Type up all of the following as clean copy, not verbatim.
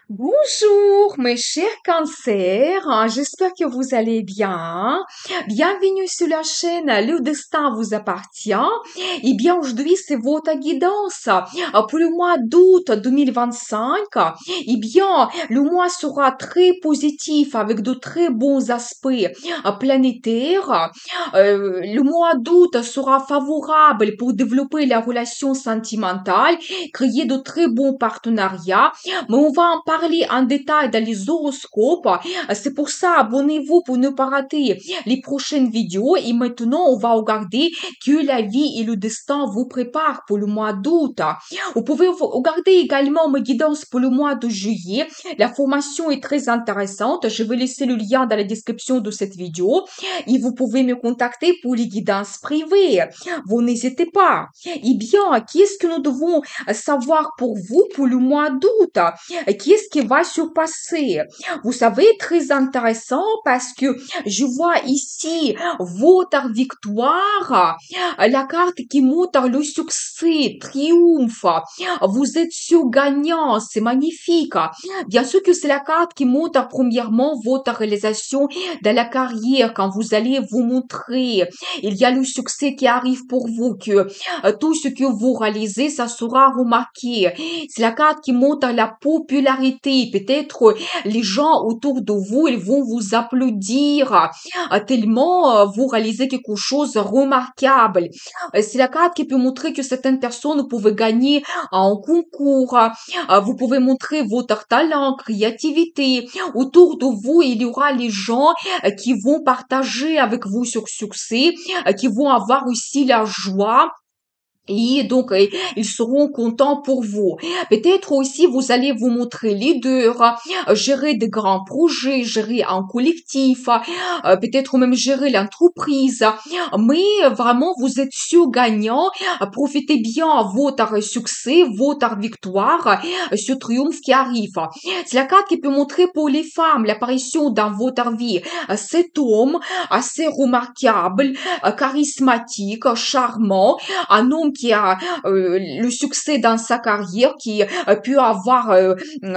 Bonjour mes chers cancers, j'espère que vous allez bien. Bienvenue sur la chaîne Le Destin vous appartient. Et bien aujourd'hui c'est votre guidance pour le mois d'août 2025. Et bien le mois sera très positif avec de très bons aspects planétaires. Le mois d'août sera favorable pour développer la relation sentimentale, créer de très bons partenariats. Mais on va en parler en détail dans les horoscopes. C'est pour ça, abonnez-vous pour ne pas rater les prochaines vidéos. Et maintenant, on va regarder que la vie et le destin vous préparent pour le mois d'août. Vous pouvez regarder également mes guidances pour le mois de juillet. La formation est très intéressante. Je vais laisser le lien dans la description de cette vidéo. Et vous pouvez me contacter pour les guidances privées. Vous n'hésitez pas. Eh bien, qu'est-ce que nous devons savoir pour vous pour le mois d'août? Qu'est-ce qui va se passer? Vous savez, très intéressant parce que je vois ici votre victoire, la carte qui montre le succès, triomphe. Vous êtes sur gagnant, c'est magnifique. Bien sûr que c'est la carte qui montre premièrement votre réalisation dans la carrière quand vous allez vous montrer. Il y a le succès qui arrive pour vous, que tout ce que vous réalisez, ça sera remarqué. C'est la carte qui montre la popularité. Peut-être les gens autour de vous, ils vont vous applaudir tellement vous réalisez quelque chose de remarquable. C'est la carte qui peut montrer que certaines personnes peuvent gagner en concours. Vous pouvez montrer votre talent, créativité. Autour de vous, il y aura les gens qui vont partager avec vous ce succès, qui vont avoir aussi la joie. Et donc, ils seront contents pour vous. Peut-être aussi, vous allez vous montrer leader, gérer des grands projets, gérer un collectif, peut-être même gérer l'entreprise. Mais vraiment, vous êtes sur gagnant. Profitez bien à votre succès, votre victoire, ce triomphe qui arrive. C'est la carte qui peut montrer pour les femmes l'apparition dans votre vie. Cet homme assez remarquable, charismatique, charmant, un homme qui a le succès dans sa carrière, qui peut avoir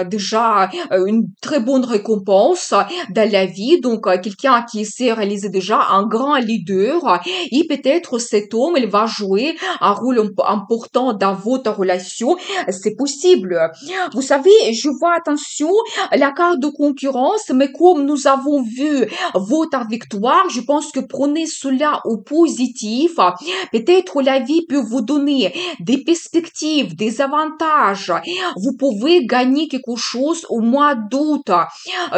déjà une très bonne récompense dans la vie, donc quelqu'un qui s'est réalisé déjà un grand leader, et peut-être cet homme, il va jouer un rôle important dans votre relation, c'est possible. Vous savez, je vois, attention, la carte de concurrence, mais comme nous avons vu votre victoire, je pense que prenez cela au positif. Peut-être la vie peut vous donner des perspectives, des avantages. Vous pouvez gagner quelque chose au mois d'août.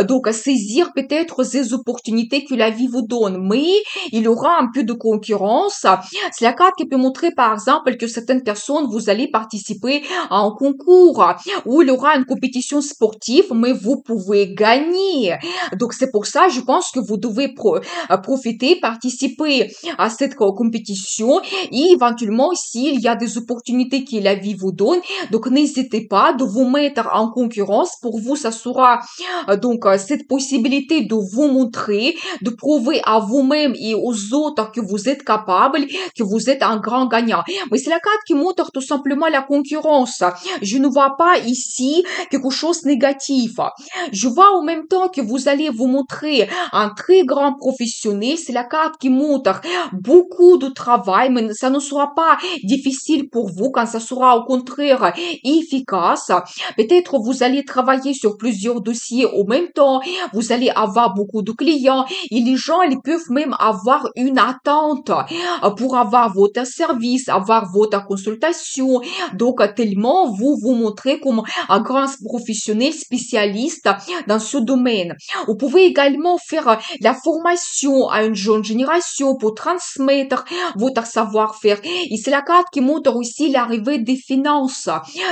Donc, saisir peut-être ces opportunités que la vie vous donne. Mais il y aura un peu de concurrence. C'est la carte qui peut montrer, par exemple, que certaines personnes, vous allez participer à un concours où il y aura une compétition sportive, mais vous pouvez gagner. Donc, c'est pour ça, je pense que vous devez profiter, participer à cette compétition et éventuellement s'il y a des opportunités que la vie vous donne, donc n'hésitez pas de vous mettre en concurrence. Pour vous, ça sera donc cette possibilité de vous montrer, de prouver à vous-même et aux autres que vous êtes capable, que vous êtes un grand gagnant. Mais c'est la carte qui montre tout simplement la concurrence. Je ne vois pas ici quelque chose de négatif. Je vois en même temps que vous allez vous montrer un très grand professionnel. C'est la carte qui montre beaucoup de travail, mais ça ne sera pas difficile pour vous quand ça sera au contraire efficace. Peut-être vous allez travailler sur plusieurs dossiers en même temps. Vous allez avoir beaucoup de clients et les gens, ils peuvent même avoir une attente pour avoir votre service, avoir votre consultation. Donc, tellement vous vous montrez comme un grand professionnel spécialiste dans ce domaine. Vous pouvez également faire la formation à une jeune génération pour transmettre votre savoir-faire. Et c'est la carte qui montre aussi l'arrivée des finances.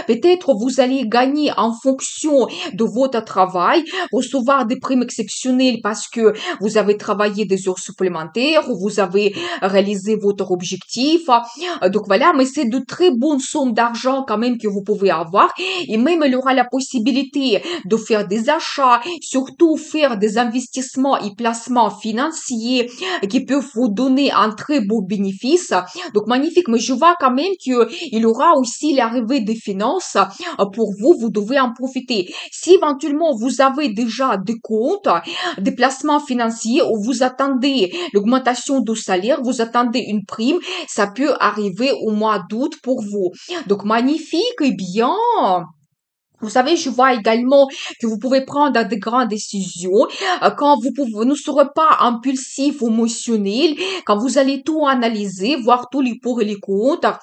Peut-être vous allez gagner en fonction de votre travail, recevoir des primes exceptionnelles parce que vous avez travaillé des heures supplémentaires ou vous avez réalisé votre objectif. Donc voilà, mais c'est de très bonnes sommes d'argent quand même que vous pouvez avoir. Et même il y aura la possibilité de faire des achats, surtout faire des investissements et placements financiers qui peuvent vous donner un très beau bénéfice. Donc magnifique, mais je vois vois quand même qu'il y aura aussi l'arrivée des finances pour vous, vous devez en profiter. Si éventuellement vous avez déjà des comptes, des placements financiers où vous attendez l'augmentation du salaire, vous attendez une prime, ça peut arriver au mois d'août pour vous. Donc magnifique et bien. Vous savez, je vois également que vous pouvez prendre des grandes décisions quand vous pouvez, ne serez pas impulsif ou émotionnel, quand vous allez tout analyser, voir tous les pour et les contre.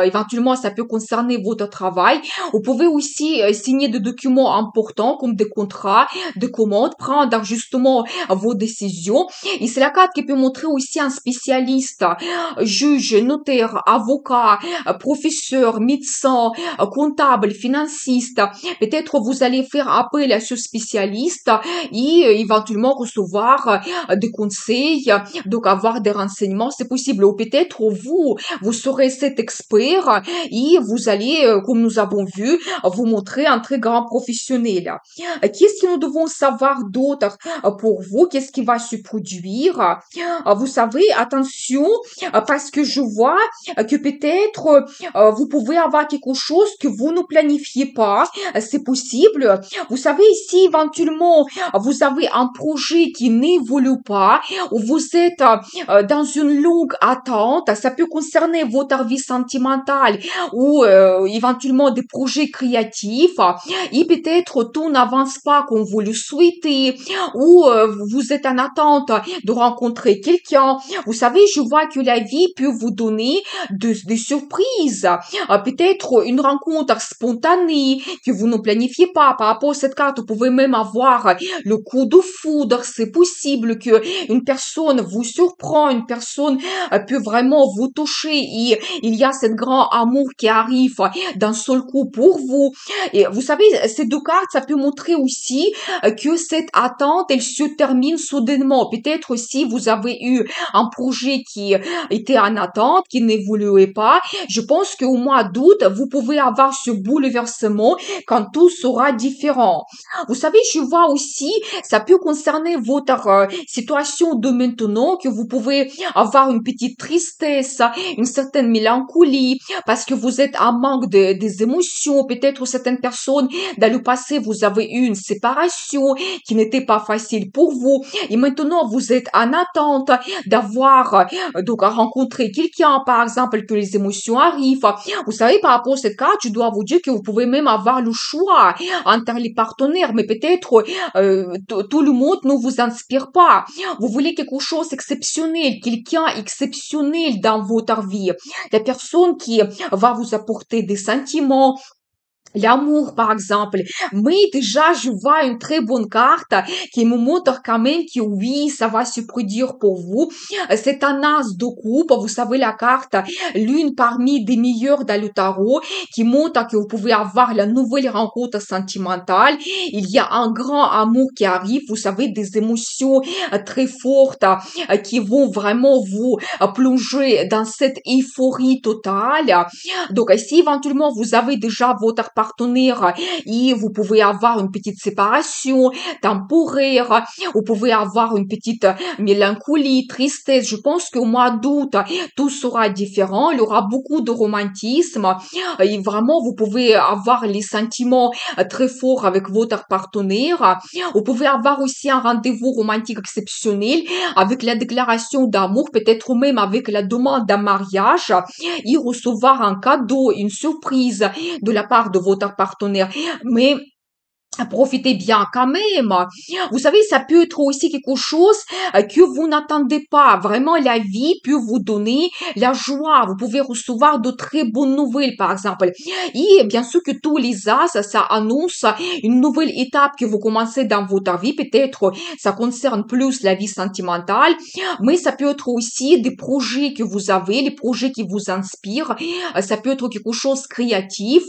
Éventuellement, ça peut concerner votre travail. Vous pouvez aussi signer des documents importants comme des contrats, des commandes, prendre justement vos décisions. Et c'est la carte qui peut montrer aussi un spécialiste, juge, notaire, avocat, professeur, médecin, comptable, financier. Peut-être vous allez faire appel à ce spécialiste et éventuellement recevoir des conseils, donc avoir des renseignements, c'est possible. Ou peut-être vous serez cet expert et vous allez, comme nous avons vu, vous montrer un très grand professionnel. Qu'est-ce que nous devons savoir d'autre pour vous? Qu'est-ce qui va se produire? Vous savez, attention, parce que je vois que peut-être vous pouvez avoir quelque chose que vous ne planifiez pas. C'est possible. Vous savez, si éventuellement vous avez un projet qui n'évolue pas, ou vous êtes dans une longue attente, ça peut concerner votre vie sentimentale ou éventuellement des projets créatifs, et peut-être tout n'avance pas comme vous le souhaitez, ou vous êtes en attente de rencontrer quelqu'un. Vous savez, je vois que la vie peut vous donner des surprises. Peut-être une rencontre spontanée que vous ne planifiez pas. Par rapport à cette carte, vous pouvez même avoir le coup de foudre. C'est possible que une personne vous surprend, une personne peut vraiment vous toucher et il y a ce grand amour qui arrive d'un seul coup pour vous. Et vous savez, ces deux cartes, ça peut montrer aussi que cette attente, elle se termine soudainement. Peut-être aussi vous avez eu un projet qui était en attente, qui n'évoluait pas. Je pense qu'au mois d'août, vous pouvez avoir ce bouleversement quand tout sera différent. Vous savez, je vois aussi, ça peut concerner votre situation de maintenant, que vous pouvez avoir une petite tristesse, une certaine mélancolie, parce que vous êtes en manque des émotions. Peut-être certaines personnes, dans le passé, vous avez eu une séparation qui n'était pas facile pour vous. Et maintenant, vous êtes en attente d'avoir, donc, à rencontrer quelqu'un, par exemple, que les émotions arrivent. Vous savez, par rapport à cette carte, je dois vous dire que vous pouvez même avoir le choix entre les partenaires, mais peut-être tout le monde ne vous inspire pas. Vous voulez quelque chose d'exceptionnel, quelqu'un exceptionnel dans votre vie. La personne qui va vous apporter des sentiments, l'amour, par exemple. Mais déjà, je vois une très bonne carte qui me montre quand même que oui, ça va se produire pour vous. C'est un as de coupe. Vous savez, la carte, l'une parmi des meilleures dans le tarot, qui montre que vous pouvez avoir la nouvelle rencontre sentimentale. Il y a un grand amour qui arrive. Vous savez, des émotions très fortes qui vont vraiment vous plonger dans cette euphorie totale. Donc, si éventuellement vous avez déjà votre partenaire et vous pouvez avoir une petite séparation temporaire, vous pouvez avoir une petite mélancolie, tristesse. Je pense qu'au mois d'août, tout sera différent. Il y aura beaucoup de romantisme et vraiment, vous pouvez avoir les sentiments très forts avec votre partenaire. Vous pouvez avoir aussi un rendez-vous romantique exceptionnel avec la déclaration d'amour, peut-être même avec la demande d'un mariage et recevoir un cadeau, une surprise de la part de votre partenaire. Mais profitez bien quand même. Vous savez, ça peut être aussi quelque chose que vous n'attendez pas. Vraiment, la vie peut vous donner la joie. Vous pouvez recevoir de très bonnes nouvelles, par exemple. Et bien sûr que tous les as, ça annonce une nouvelle étape que vous commencez dans votre vie. Peut-être ça concerne plus la vie sentimentale, mais ça peut être aussi des projets que vous avez, les projets qui vous inspirent. Ça peut être quelque chose de créatif.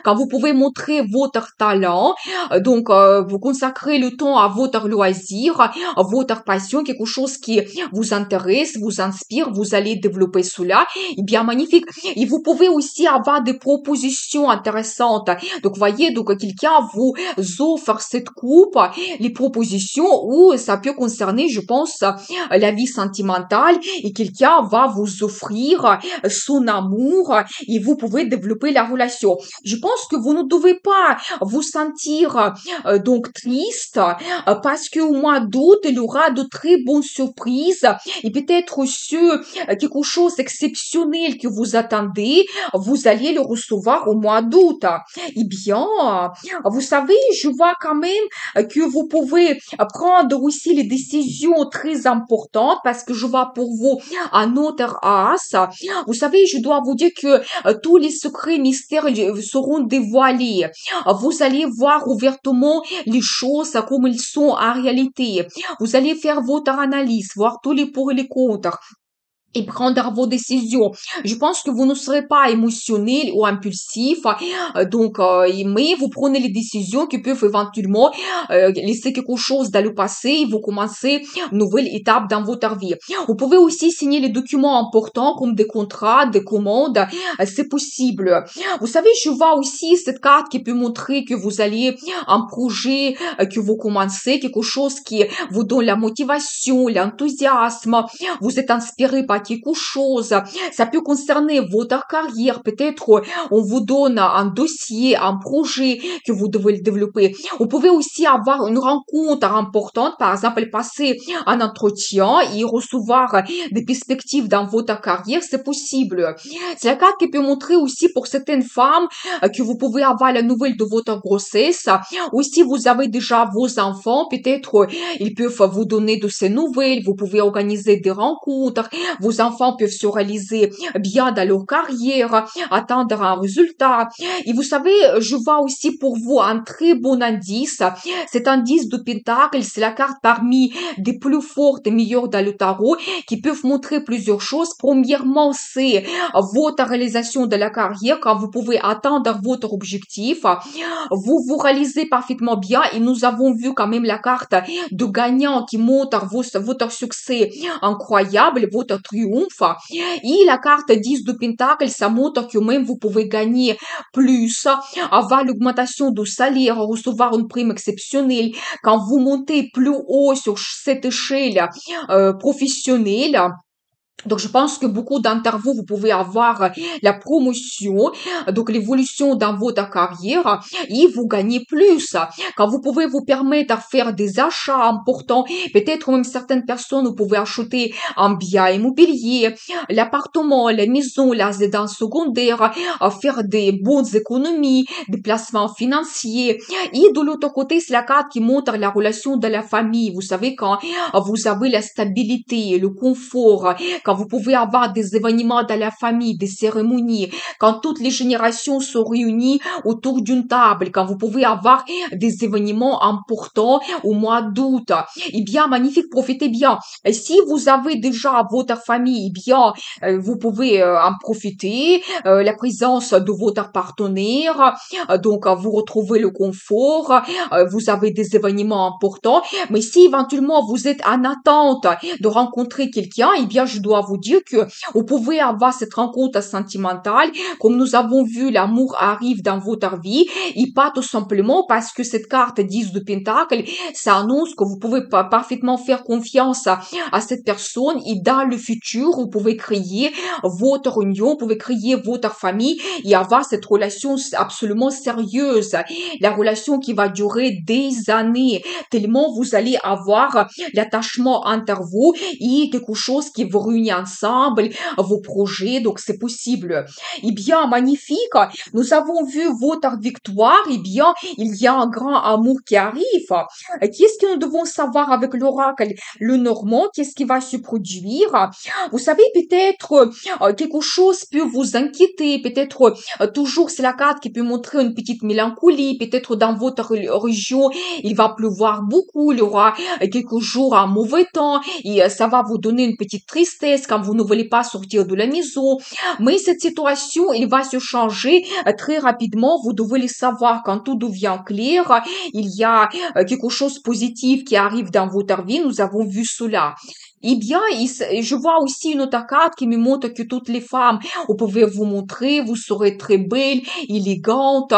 Quand vous pouvez montrer votre talent, Vous consacrez le temps à votre loisir, à votre passion, quelque chose qui vous intéresse, vous inspire, vous allez développer cela. Eh bien, magnifique. Et vous pouvez aussi avoir des propositions intéressantes. Donc, voyez, quelqu'un vous offre cette coupe, les propositions où ça peut concerner, je pense, la vie sentimentale et quelqu'un va vous offrir son amour et vous pouvez développer la relation. Je pense que vous ne devez pas vous sentir donc triste parce qu'au mois d'août, il y aura de très bonnes surprises et peut-être quelque chose d'exceptionnel que vous attendez, vous allez le recevoir au mois d'août. Eh bien, vous savez, je vois quand même que vous pouvez prendre aussi les décisions très importantes parce que je vois pour vous un autre as. Vous savez, je dois vous dire que tous les secrets mystères seront dévoilés. Vous allez voir ouvertement les choses comme elles sont en réalité. Vous allez faire votre analyse, voir tous les pour et les contre et prendre vos décisions. Je pense que vous ne serez pas émotionnel ou impulsif, mais vous prenez les décisions qui peuvent éventuellement laisser quelque chose dans le passé et vous commencez une nouvelle étape dans votre vie. Vous pouvez aussi signer les documents importants comme des contrats, des commandes, c'est possible. Vous savez, je vois aussi cette carte qui peut montrer que vous allez un projet que vous commencez, quelque chose qui vous donne la motivation, l'enthousiasme, vous êtes inspiré par quelque chose. Ça peut concerner votre carrière. Peut-être on vous donne un dossier, un projet que vous devez le développer. Vous pouvez aussi avoir une rencontre importante, par exemple passer un entretien et recevoir des perspectives dans votre carrière, c'est possible. C'est la carte qui peut montrer aussi pour certaines femmes que vous pouvez avoir la nouvelle de votre grossesse. Ou si vous avez déjà vos enfants, peut-être ils peuvent vous donner de ces nouvelles. Vous pouvez organiser des rencontres. Vos enfants peuvent se réaliser bien dans leur carrière, atteindre un résultat. Et vous savez, je vois aussi pour vous un très bon indice. Cet indice de Pentacle, c'est la carte parmi des plus fortes et meilleures dans le tarot qui peuvent montrer plusieurs choses. Premièrement, c'est votre réalisation de la carrière quand vous pouvez atteindre votre objectif. Vous vous réalisez parfaitement bien et nous avons vu quand même la carte de gagnant qui montre votre succès incroyable, votre triomphe. Et la carte 10 de Pentacle, ça montre que même vous pouvez gagner plus, avoir l'augmentation de salaire, recevoir une prime exceptionnelle. Quand vous montez plus haut sur cette échelle professionnelle, donc, je pense que beaucoup d'entre vous, vous pouvez avoir la promotion, donc l'évolution dans votre carrière et vous gagnez plus. Quand vous pouvez vous permettre de faire des achats importants, peut-être même certaines personnes, vous pouvez acheter un bien immobilier, l'appartement, la maison, la résidence secondaire, faire des bonnes économies, des placements financiers. Et de l'autre côté, c'est la carte qui montre la relation de la famille. Vous savez, quand vous avez la stabilité, le confort, quand vous pouvez avoir des événements dans la famille, des cérémonies, quand toutes les générations sont réunies autour d'une table, quand vous pouvez avoir des événements importants au mois d'août. Eh bien, magnifique, profitez bien. Et si vous avez déjà votre famille, eh bien, vous pouvez en profiter, la présence de votre partenaire, vous retrouvez le confort, vous avez des événements importants, mais si éventuellement vous êtes en attente de rencontrer quelqu'un, eh bien, je dois vous dire que vous pouvez avoir cette rencontre sentimentale. Comme nous avons vu, l'amour arrive dans votre vie et pas tout simplement parce que cette carte 10 de Pentacle, ça annonce que vous pouvez parfaitement faire confiance à cette personne et dans le futur, vous pouvez créer votre union, vous pouvez créer votre famille et avoir cette relation absolument sérieuse. La relation qui va durer des années, tellement vous allez avoir l'attachement entre vous et quelque chose qui vous réunit ensemble, vos projets, donc c'est possible. Eh bien, magnifique, nous avons vu votre victoire, eh bien, il y a un grand amour qui arrive. Qu'est-ce que nous devons savoir avec l'oracle le Normand? Qu'est-ce qui va se produire? Vous savez, peut-être quelque chose peut vous inquiéter, peut-être toujours c'est la carte qui peut montrer une petite mélancolie, peut-être dans votre région, il va pleuvoir beaucoup, il y aura quelques jours un mauvais temps et ça va vous donner une petite tristesse, stress quand vous ne voulez pas sortir de la maison. Mais cette situation, elle va se changer très rapidement. Vous devez le savoir quand tout devient clair. Il y a quelque chose de positif qui arrive dans votre vie. Nous avons vu cela. Eh bien, je vois aussi une autre carte qui me montre que toutes les femmes, vous pouvez vous montrer, vous serez très belle, élégante.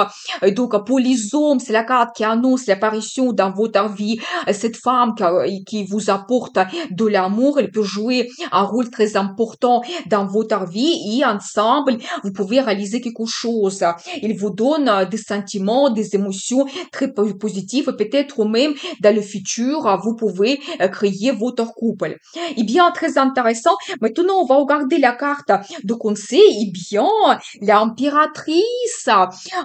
Donc, pour les hommes, c'est la carte qui annonce l'apparition dans votre vie. Cette femme qui vous apporte de l'amour, elle peut jouer un rôle très important dans votre vie et ensemble, vous pouvez réaliser quelque chose. Il vous donne des sentiments, des émotions très positives. Peut-être même dans le futur, vous pouvez créer votre couple. Eh bien, très intéressant. Maintenant, on va regarder la carte de conseil. Eh bien, l'impératrice.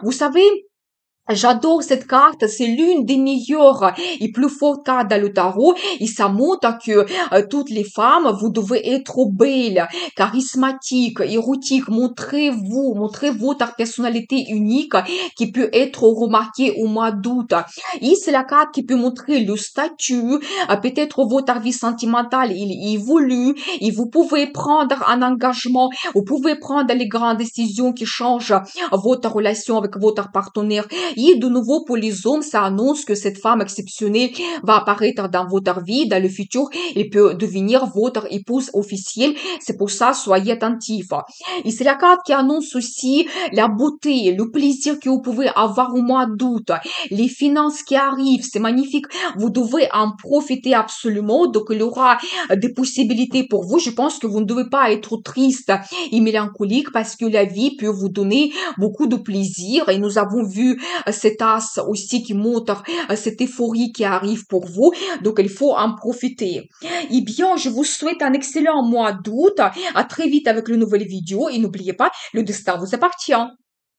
Vous savez, j'adore cette carte, c'est l'une des meilleures et plus fortes cartes dans le tarot et ça montre que toutes les femmes, vous devez être belles, charismatiques, érotiques, montrez votre personnalité unique qui peut être remarquée au mois d'août. Et c'est la carte qui peut montrer le statut, peut-être votre vie sentimentale, il évolue et vous pouvez prendre un engagement, vous pouvez prendre les grandes décisions qui changent votre relation avec votre partenaire. Et de nouveau, pour les hommes, ça annonce que cette femme exceptionnelle va apparaître dans votre vie, dans le futur. Elle peut devenir votre épouse officielle. C'est pour ça, soyez attentifs. Et c'est la carte qui annonce aussi la beauté, le plaisir que vous pouvez avoir au mois d'août, les finances qui arrivent. C'est magnifique. Vous devez en profiter absolument. Donc, il y aura des possibilités pour vous. Je pense que vous ne devez pas être triste et mélancolique parce que la vie peut vous donner beaucoup de plaisir. Et nous avons vu cet as aussi qui montre cette euphorie qui arrive pour vous. Donc, il faut en profiter. Eh bien, je vous souhaite un excellent mois d'août. À très vite avec une nouvelle vidéo. Et n'oubliez pas, le destin vous appartient.